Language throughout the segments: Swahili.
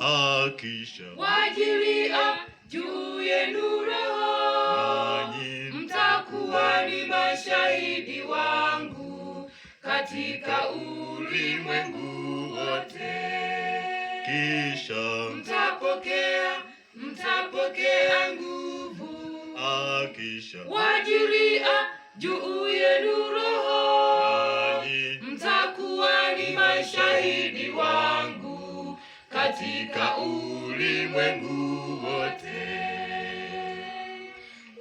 akisha wajilia juu yenu Roho, mtakuwa ni mashahidi wangu katika ulimwengu wote. Kisha mtapokea nguvu, akisha wajilia juu yenu Roho, mtakuwa ni mashahidi wangu katika ulimwengu wote.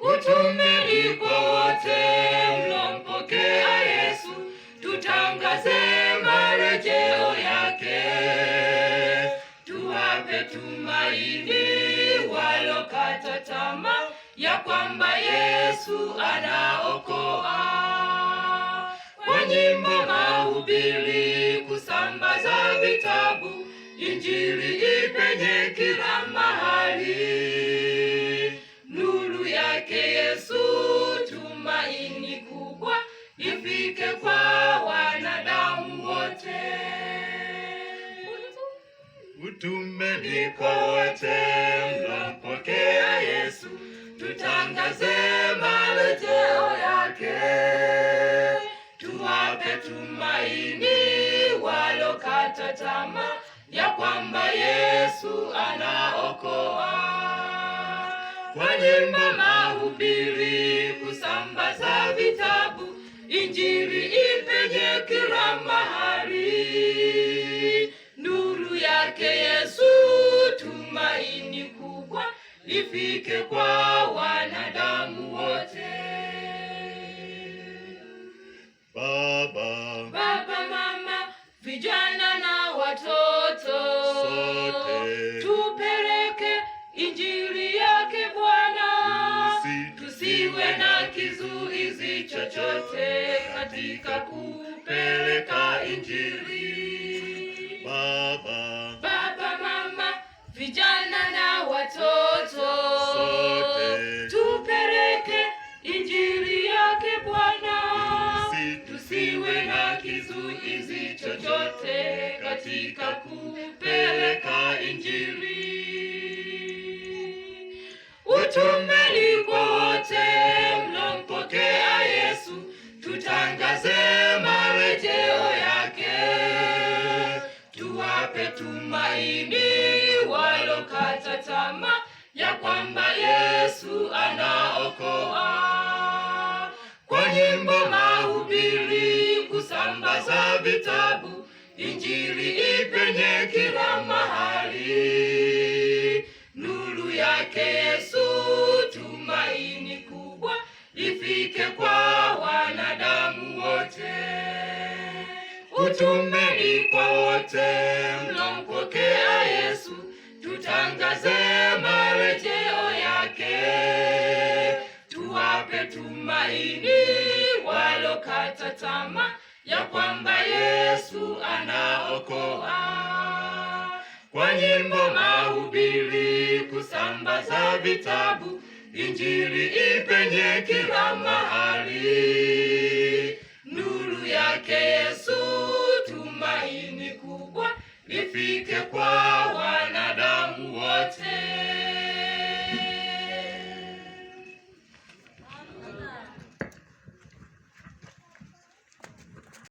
Utume ni kwa wote mlompokea Yesu, tutangaze marejeo yake, tuwape tumaini walokata tamaa ya kwamba Yesu anaokoa. Kwa nyimbo, mahubiri, kusambaza vitabu, Injili ipenye kila mahali. Nuru yake Yesu, tumaini kubwa, ifike kwa wanadamu wote. Utume ni kwa wote mlompokea Yesu, tutangaze marejeo yake, tuwape tumaini walokata tamaa ya kwamba Yesu anaokoa. Kwa nyimbo, mahubiri, kusambaza vitabu, Injili ipenye kila mahali. Nuru yake Yesu, tumaini kubwa, ifike kwa wanadamu wote. Baba, mama, vijana na watoto, sote tupeleke Injili yake Bwana, tusiwe na kizuizi chochote katika kupeleka Injili. Baba, mama, vijana na watoto, sote tupeleke Injili yake Bwana, tusiwe na kizuizi chochote katika kupeleka Injili. Utume ni kwa wote mlompokea Yesu, tutangaze marejeo yake, tuwape tumaini walokata tamaa ya kwamba Yesu anaokoa. Kwa nyimbo, mahubiri, kusambaza vitabu, Injili ipenye kila mahali. Nuru yake Yesu, tumaini kubwa, ifike kwa wanadamu wote. Utume ni kwa wote mlompokea Yesu, tutangaze marejeo yake, tuwape tumaini walokata tamaa ya kwamba Yesu anaokoa. Kwa nyimbo, mahubiri, kusambaza vitabu, Injili ipenye kila mahali. Nuru yake Yesu,